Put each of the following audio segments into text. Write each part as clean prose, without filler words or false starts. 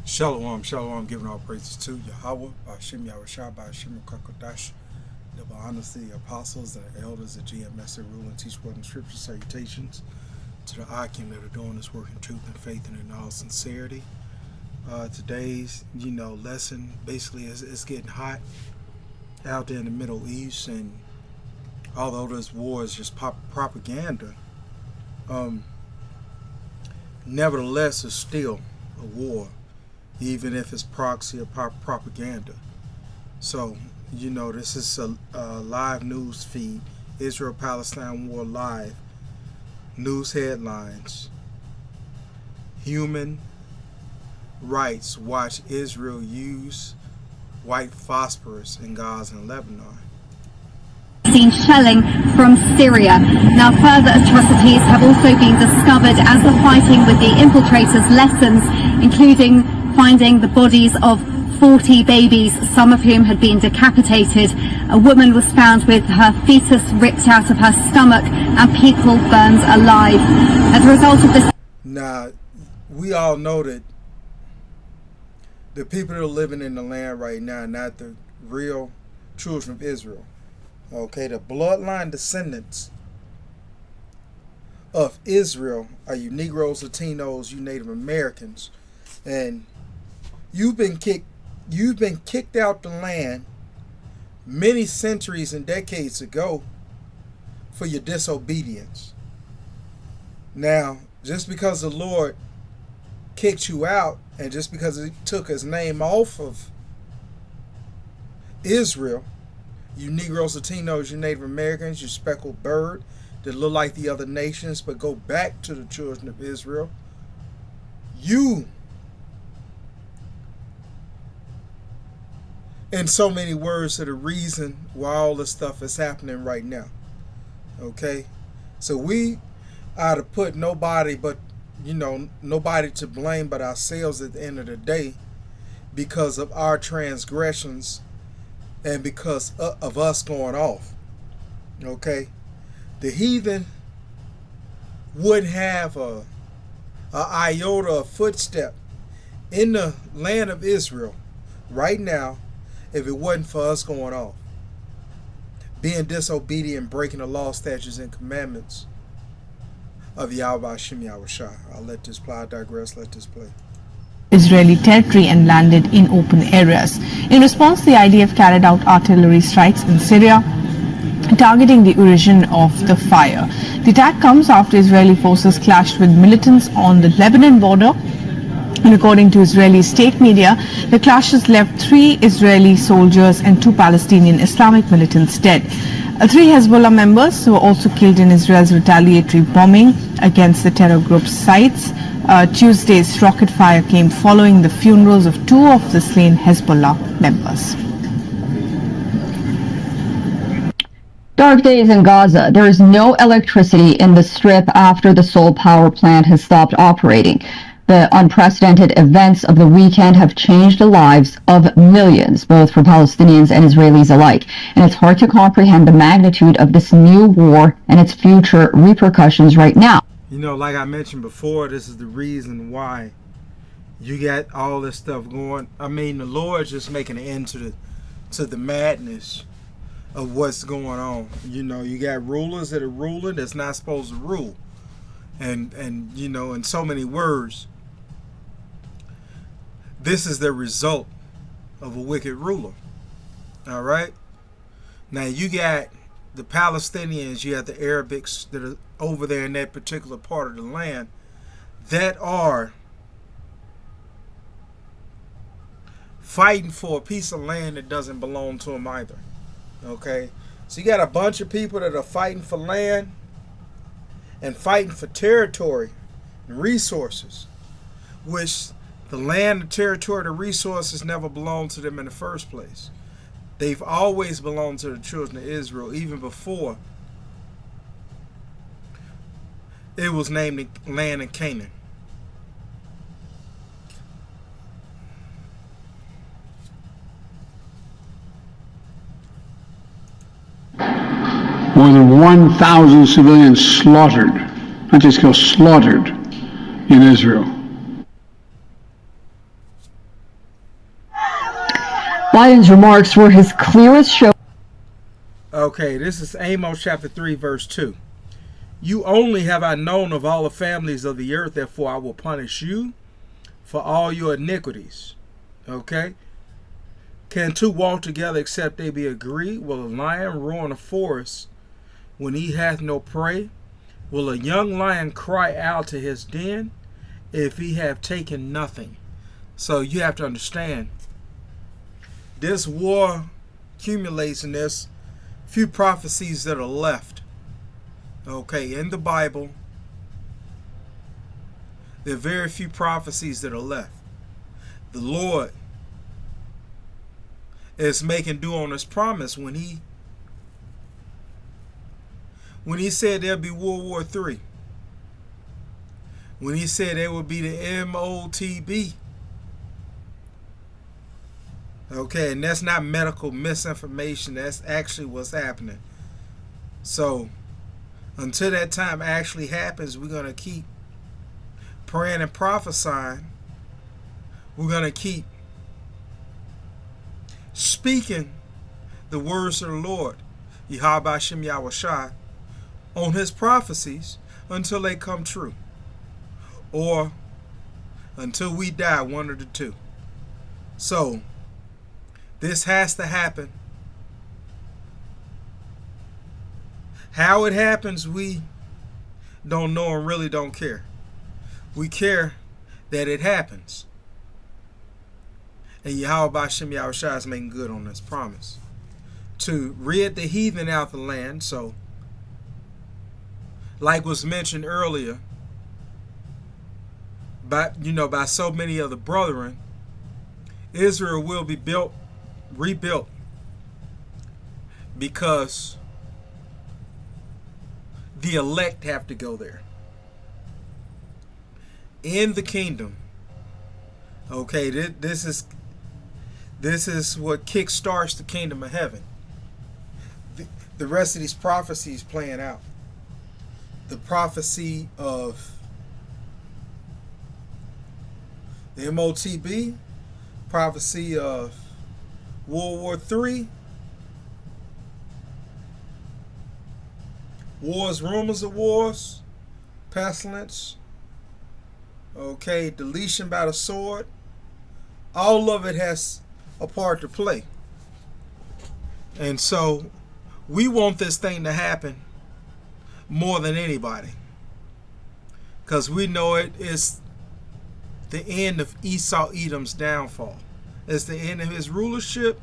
Shalom, shalom, giving all praises to Yahweh, Ba'ashem Yahushua, Ba'ashem Kakodash, the honors the apostles and the elders of GMS that rule and teach word and scripture. Salutations to the Akim that are doing this work in truth and faith and in all sincerity. Today's, lesson basically is it's getting hot out there in the Middle East, and although this war is just propaganda, nevertheless, it's still a war, even if it's proxy or propaganda. So, this is a live news feed, Israel-Palestine War Live, news headlines. Human rights watch Israel use white phosphorus in Gaza and Lebanon. Seen shelling from Syria. Now further atrocities have also been discovered as the fighting with the infiltrators lessens, including finding the bodies of 40 babies, some of whom had been decapitated. A woman was found with her fetus ripped out of her stomach and people burned alive. As a result of this... Now, we all know that the people that are living in the land right now are not the real children of Israel. Okay, the bloodline descendants of Israel are you Negroes, Latinos, you Native Americans, and you've been kicked out the land many centuries and decades ago for your disobedience. Now, just because the Lord kicked you out, and just because he took his name off of Israel, you Negroes, Latinos, you Native Americans, you speckled bird that look like the other nations but go back to the children of Israel, you, in so many words, are the reason why all this stuff is happening right now. Okay? So we ought to put nobody to blame but ourselves at the end of the day because of our transgressions and because of us going off. Okay? The heathen wouldn't have a iota of footstep in the land of Israel right now if it wasn't for us going off, being disobedient, breaking the law, statutes, and commandments of Yahweh Hashem Yahushua. I'll let this play. I digress. Let this play. Israeli territory and landed in open areas. In response, the IDF carried out artillery strikes in Syria, targeting the origin of the fire. The attack comes after Israeli forces clashed with militants on the Lebanon border. And according to Israeli state media, the clashes left 3 Israeli soldiers and 2 Palestinian Islamic militants dead. 3 Hezbollah members were also killed in Israel's retaliatory bombing against the terror group's sites. Tuesday's rocket fire came following the funerals of 2 of the slain Hezbollah members. Dark days in Gaza. There is no electricity in the Strip after the Seoul power plant has stopped operating. The unprecedented events of the weekend have changed the lives of millions, both for Palestinians and Israelis alike. And it's hard to comprehend the magnitude of this new war and its future repercussions right now. Like I mentioned before, this is the reason why you got all this stuff going. I mean, the Lord's just making an end to the madness of what's going on. You got rulers that are ruling that's not supposed to rule. And in so many words, this is the result of a wicked ruler. All right? Now, you got the Palestinians, you have the Arabics that are over there in that particular part of the land that are fighting for a piece of land that doesn't belong to them either. Okay? So you got a bunch of people that are fighting for land and fighting for territory and resources, which the land, the territory, the resources never belonged to them in the first place. They've always belonged to the children of Israel, even before it was named the land of Canaan. More than 1,000 civilians slaughtered, not just killed, slaughtered in Israel. Biden's remarks were his clearest show. Okay, this is Amos chapter 3, verse 2. You only have I known of all the families of the earth, therefore I will punish you for all your iniquities. Okay? Can two walk together except they be agreed? Will a lion roar in a forest when he hath no prey? Will a young lion cry out to his den if he have taken nothing? So you have to understand, this war accumulates, and there's few prophecies that are left. Okay, in the Bible, there are very few prophecies that are left. The Lord is making due on his promise when he said there'll be World War III. When he said there would be the MOTB. Okay, and that's not medical misinformation. That's actually what's happening. So, until that time actually happens, we're going to keep praying and prophesying. We're going to keep speaking the words of the Lord, Yahweh Shem Yahushai, on his prophecies until they come true. Or until we die, one of the two. So, this has to happen. How it happens, we don't know and really don't care. We care that it happens. And Yahweh Shem Yahushua is making good on this promise to rid the heathen out the land. So, like was mentioned earlier, by so many of the brethren, Israel will be rebuilt, because the elect have to go there. In the kingdom. Okay, this is what kickstarts the kingdom of heaven. The rest of these prophecies playing out. The prophecy of the MOTB, prophecy of World War III, wars, rumors of wars, pestilence, okay, deletion by the sword. All of it has a part to play. And so we want this thing to happen more than anybody, because we know it is the end of Esau Edom's downfall. It's the end of his rulership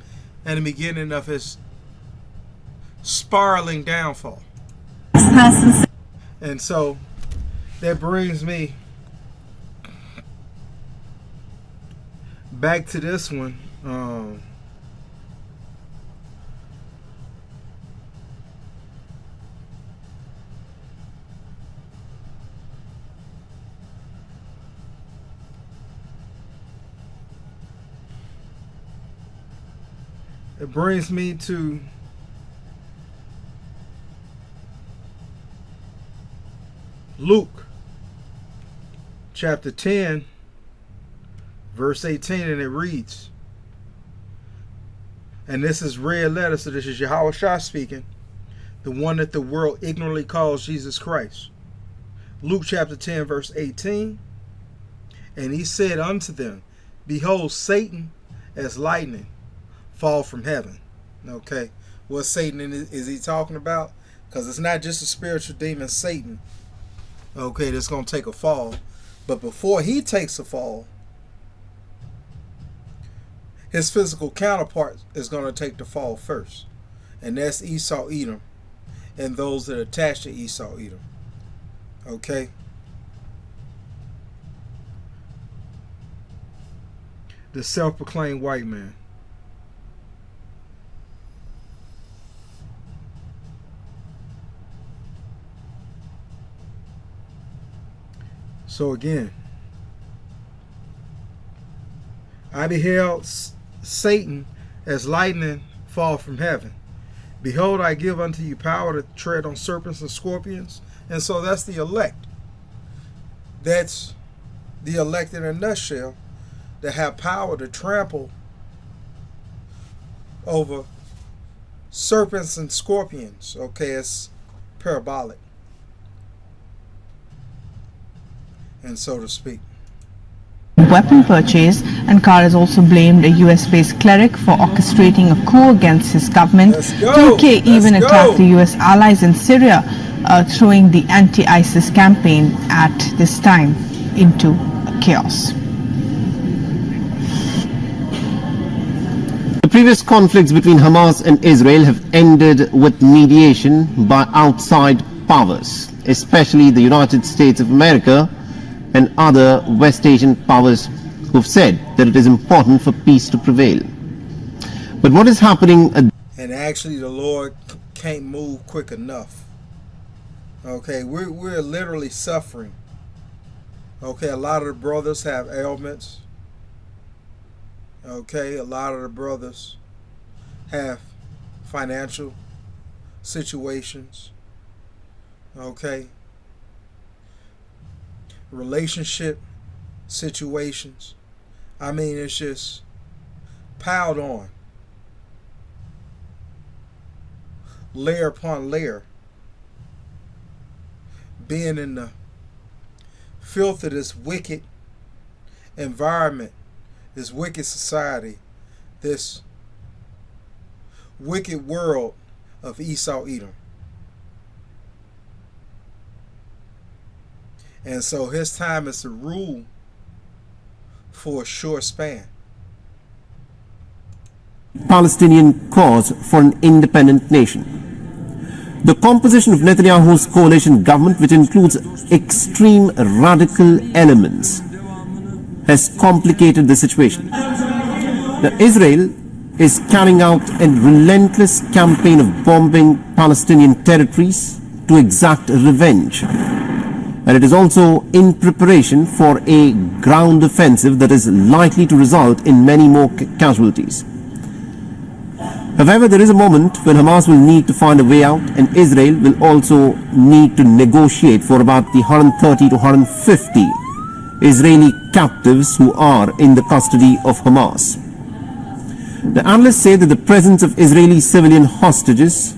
and the beginning of his spiraling downfall. And so that brings me back to this one. It brings me to Luke chapter 10, verse 18, and it reads, and this is red letter, so this is Yahweh Shah speaking, the one that the world ignorantly calls Jesus Christ. Luke chapter 10, verse 18, and he said unto them, behold, Satan as lightning fall from heaven. Okay, what Satan is he talking about? Because it's not just a spiritual demon, Satan, okay, that's going to take a fall. But before he takes a fall, his physical counterpart is going to take the fall first. And that's Esau Edom and those that are attached to Esau Edom. Okay? The self-proclaimed white man. So again, I beheld Satan as lightning fall from heaven. Behold, I give unto you power to tread on serpents and scorpions. And so that's the elect. That's the elect in a nutshell, that have power to trample over serpents and scorpions. Okay, it's parabolic, and so to speak. Weapon purchase. Ankara has also blamed a US-based cleric for orchestrating a coup against his government. Let's go. Turkey even Let's attacked go. the US allies in Syria, throwing the anti-ISIS campaign at this time into chaos. The previous conflicts between Hamas and Israel have ended with mediation by outside powers, especially the United States of America and other West Asian powers who've said that it is important for peace to prevail. But what is happening? And actually, the Lord can't move quick enough. Okay, we're literally suffering. Okay, a lot of the brothers have ailments. Okay, a lot of the brothers have financial situations. Okay, relationship situations. I mean, it's just piled on, layer upon layer. Being in the filth of this wicked environment, this wicked society, this wicked world of Esau Edom. And so his time is to rule for a short span. Palestinian cause for an independent nation. The composition of Netanyahu's coalition government, which includes extreme radical elements, has complicated the situation. Now, Israel is carrying out a relentless campaign of bombing Palestinian territories to exact revenge. And it is also in preparation for a ground offensive that is likely to result in many more casualties. However, there is a moment when Hamas will need to find a way out, and Israel will also need to negotiate for about the 130 to 150 Israeli captives who are in the custody of Hamas. The analysts say that the presence of Israeli civilian hostages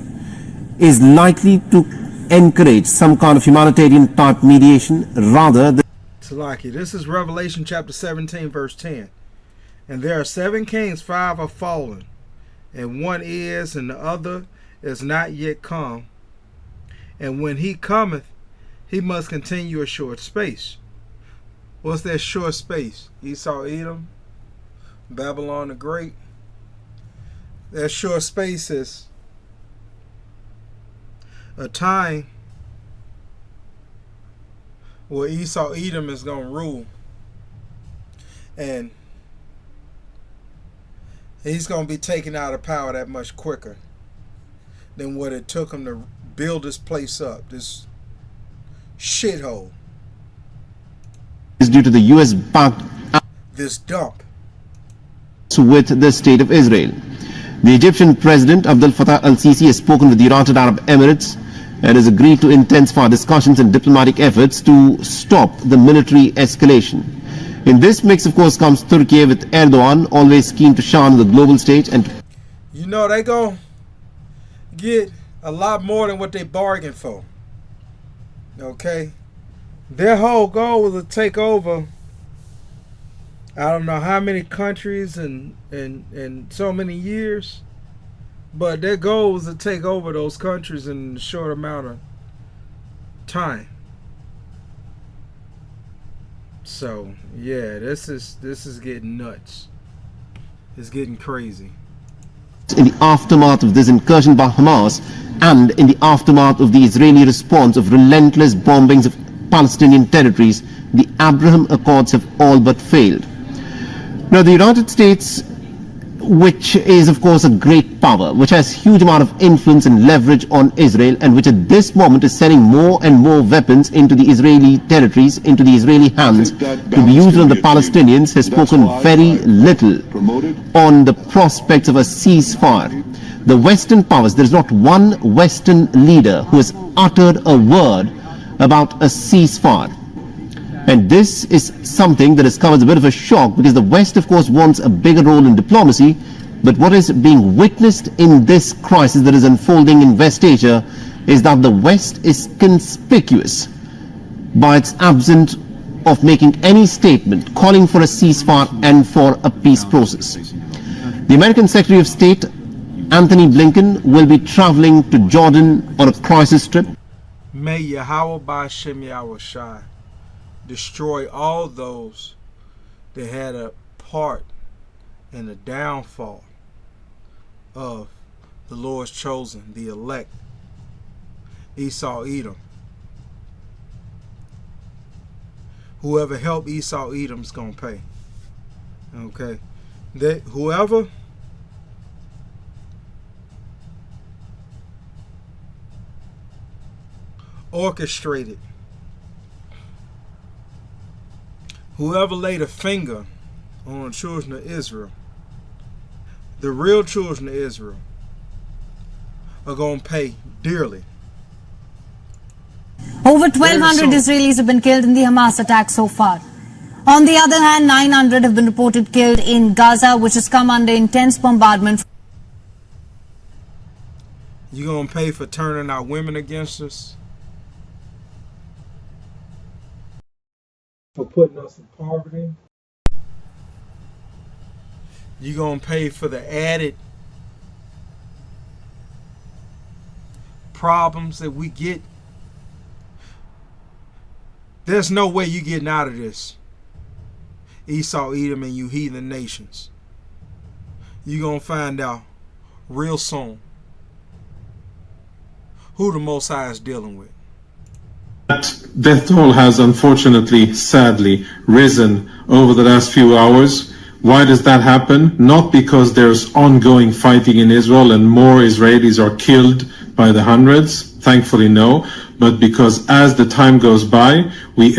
is likely to encourage some kind of humanitarian type mediation rather than... Salaki, this is Revelation chapter 17 verse 10. And there are 7 kings, 5 are fallen, and one is, and the other is not yet come. And when he cometh, he must continue a short space. What's that short space? Esau, Edom, Babylon the Great. That short space is a time where Esau, Edom is going to rule. And he's going to be taken out of power that much quicker than what it took him to build this place up, this shithole. is due to the US-backed this dump with the State of Israel. The Egyptian President Abdel Fattah al-Sisi has spoken with the United Arab Emirates and has agreed to intensify discussions and diplomatic efforts to stop the military escalation. In this mix, of course, comes Turkey, with Erdogan always keen to shine on the global stage. And you know, they gonna get a lot more than what they bargained for. Okay? Their whole goal was to take over I don't know how many countries in so many years, but their goal was to take over those countries in a short amount of time. So yeah, this is getting nuts. It's getting crazy. in the aftermath of this incursion by Hamas and in the aftermath of the Israeli response of relentless bombings of Palestinian territories, the Abraham Accords have all but failed. Now, the United States, which is of course a great power, which has huge amount of influence and leverage on Israel, and which at this moment is sending more and more weapons into the Israeli territories, into the Israeli hands to be used on the Palestinians, has spoken very little on the prospects of a ceasefire. The Western powers, there is not one Western leader who has uttered a word about a ceasefire. And this is something that has come as a bit of a shock, because the West, of course, wants a bigger role in diplomacy, But what is being witnessed in this crisis that is unfolding in West Asia is that the West is conspicuous by its absence of making any statement calling for a ceasefire and for a peace process. The American Secretary of State, Anthony Blinken, will be traveling to Jordan on a crisis trip. May Yahweh Ba'Shem Yahushai destroy all those that had a part in the downfall of the Lord's chosen, the elect, Esau Edom. Whoever helped Esau Edom's gonna pay. Okay, whoever orchestrated, whoever laid a finger on the children of Israel, the real children of Israel, are going to pay dearly. Over 1,200 Israelis have been killed in the Hamas attack so far. On the other hand, 900 have been reported killed in Gaza, which has come under intense bombardment. You going to pay for turning our women against us? For putting us in poverty? You going to pay for the added problems that we get? There's no way you getting out of this, Esau, Edom, and you heathen nations. You're going to find out real soon who the Most High is dealing with. That death toll has unfortunately, sadly, risen over the last few hours. Why does that happen? Not because there's ongoing fighting in Israel and more Israelis are killed by the hundreds, thankfully no, but because as the time goes by, we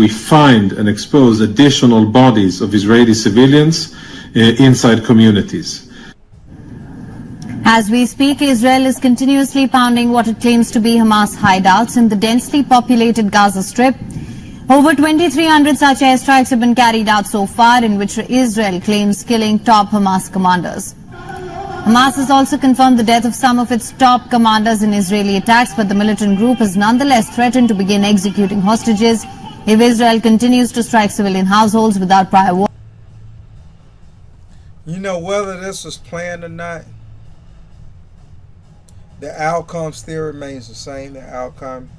find and expose additional bodies of Israeli civilians inside communities. As we speak, Israel is continuously pounding what it claims to be Hamas hideouts in the densely populated Gaza Strip. Over 2,300 such airstrikes have been carried out so far, in which Israel claims killing top Hamas commanders. Hamas has also confirmed the death of some of its top commanders in Israeli attacks, but the militant group has nonetheless threatened to begin executing hostages if Israel continues to strike civilian households without prior warning. You know, whether this was planned or not, the outcome still remains the same. The outcome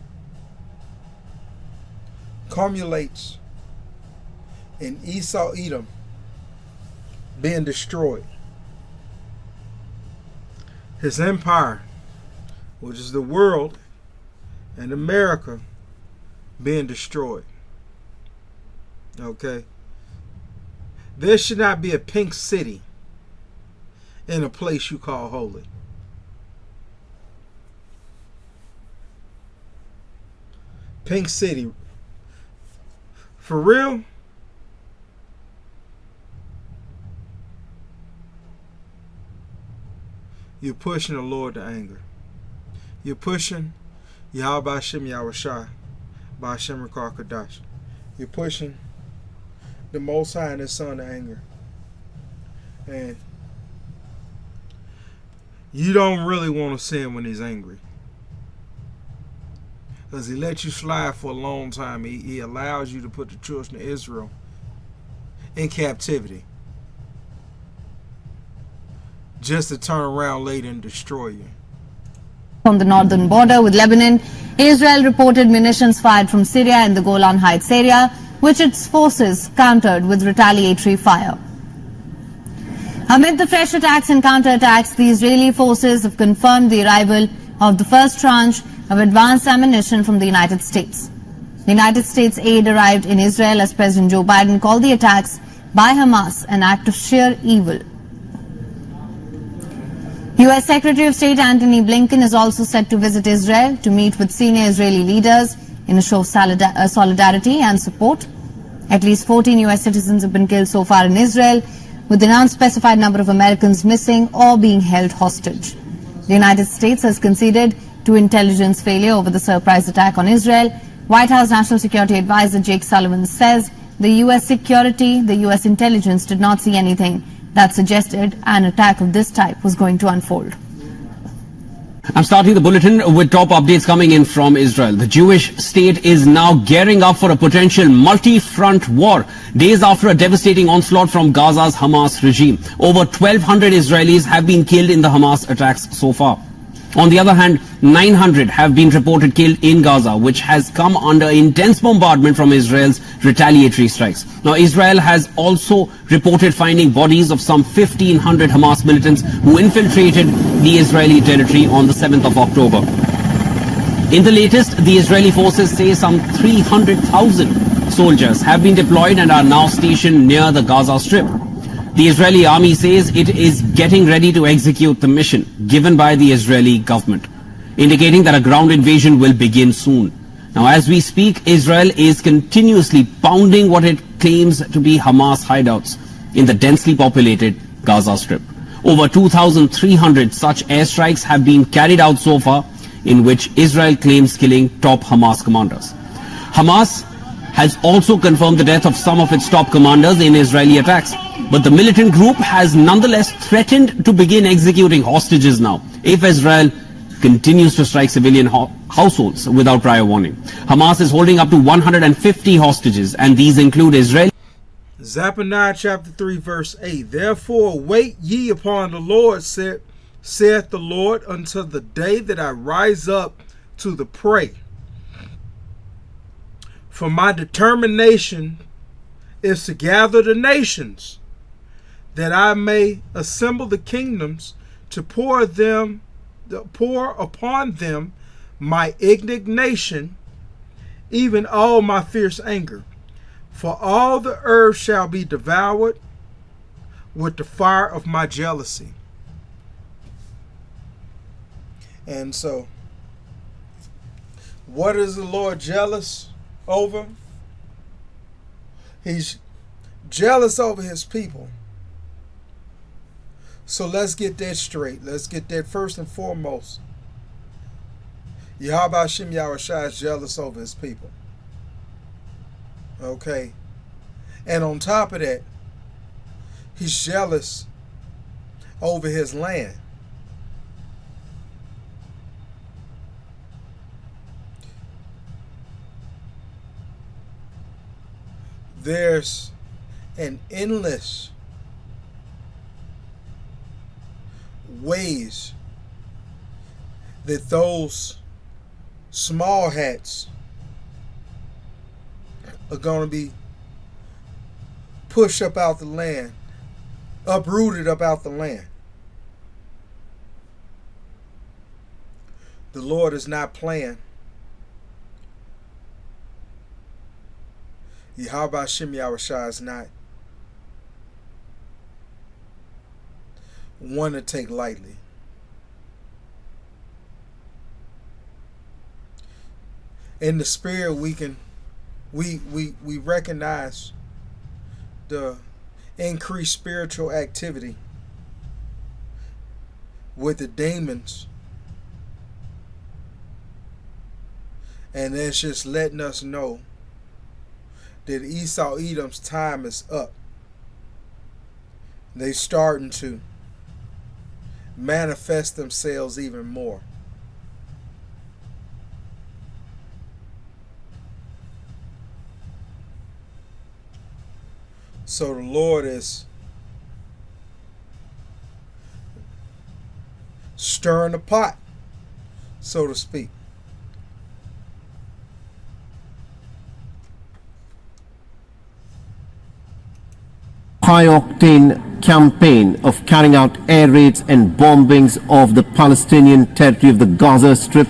culminates in Esau Edom being destroyed. His empire, which is the world and America, being destroyed. Okay? There should not be a pink city in a place you call holy. Pink City. For real? You're pushing the Lord to anger. You're pushing Yahweh Ba'Shem Yahushai, Ba'Shem Rakar. You're pushing the Most High and His Son to anger. And you don't really want to see Him when He's angry. Because He lets you slide for a long time. He allows you to put the children of Israel in captivity, just to turn around later and destroy you. On the northern border with Lebanon, Israel reported munitions fired from Syria in the Golan Heights area, which its forces countered with retaliatory fire. Amid the fresh attacks and counterattacks, the Israeli forces have confirmed the arrival of the first tranche of advanced ammunition from the United States. The United States aid arrived in Israel as President Joe Biden called the attacks by Hamas an act of sheer evil. U.S. Secretary of State Anthony Blinken is also set to visit Israel to meet with senior Israeli leaders in a show of solidarity and support. At least 14 U.S. citizens have been killed so far in Israel, with an unspecified number of Americans missing or being held hostage. The United States has conceded to intelligence failure over the surprise attack on Israel. White House National Security Advisor Jake Sullivan says the U.S. intelligence did not see anything that suggested an attack of this type was going to unfold. I'm starting the bulletin with top updates coming in from Israel. The Jewish state is now gearing up for a potential multi-front war days after a devastating onslaught from Gaza's Hamas regime. Over 1,200 Israelis have been killed in the Hamas attacks so far. On the other hand, 900 have been reported killed in Gaza, which has come under intense bombardment from Israel's retaliatory strikes. Now, Israel has also reported finding bodies of some 1,500 Hamas militants who infiltrated the Israeli territory on the 7th of October. In the latest, the Israeli forces say some 300,000 soldiers have been deployed and are now stationed near the Gaza Strip. The Israeli army says it is getting ready to execute the mission given by the Israeli government, indicating that a ground invasion will begin soon. Now, as we speak, Israel is continuously pounding what it claims to be Hamas hideouts in the densely populated Gaza Strip. Over 2,300 such airstrikes have been carried out so far, in which Israel claims killing top Hamas commanders. Hamas has also confirmed the death of some of its top commanders in Israeli attacks. But the militant group has nonetheless threatened to begin executing hostages now if Israel continues to strike civilian households without prior warning. Hamas is holding up to 150 hostages, and these include Israel. Zephaniah chapter 3 verse 8. Therefore wait ye upon the Lord, saith the Lord, until the day that I rise up to the prey. For my determination is to gather the nations, that I may assemble the kingdoms, to pour upon them my indignation, even all my fierce anger. For all the earth shall be devoured with the fire of my jealousy. And so, what is the Lord jealous over? He's jealous over his people. So let's get that straight. Let's get that first and foremost. Yahweh Hashem Yahushua is jealous over his people. Okay. And on top of that, he's jealous over his land. There's an endless ways that those small hats are going to be pushed up out the land, uprooted up out the land. The Lord is not playing. Yahweh Hashem Yahushua is not one to take lightly. In the spirit, we recognize the increased spiritual activity with the demons, and it's just letting us know that Esau Edom's time is up. They starting to manifest themselves even more. So the Lord is stirring the pot, so to speak. High-octane campaign of carrying out air raids and bombings of the Palestinian territory of the Gaza Strip,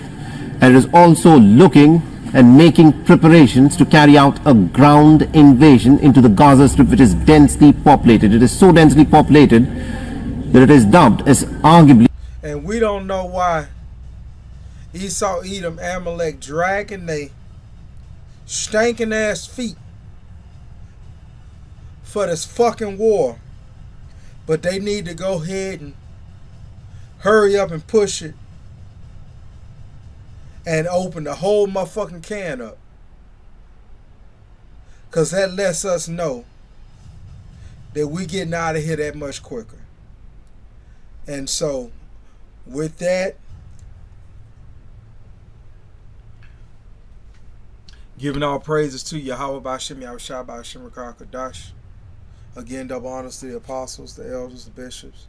and it is also looking and making preparations to carry out a ground invasion into the Gaza Strip, which is densely populated. It is so densely populated that it is dubbed as arguably... And we don't know why Esau, Edom, Amalek dragging they stinking ass feet for this fucking war, but they need to go ahead and hurry up and push it and open the whole motherfucking can up, because that lets us know that we getting out of here that much quicker. And so, with that, giving all praises to Yahweh B'Hashem, Yahushua B'Hashem, Rakar Kadash. Again, double honors to the apostles, the elders, the bishops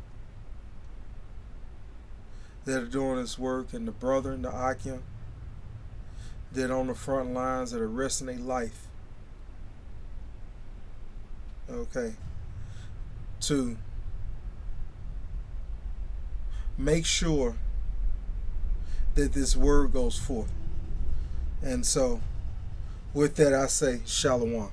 that are doing this work, and the brethren, the Akim, that are on the front lines, that are risking their life. Okay. To make sure that this word goes forth. And so, with that, I say, Shalom.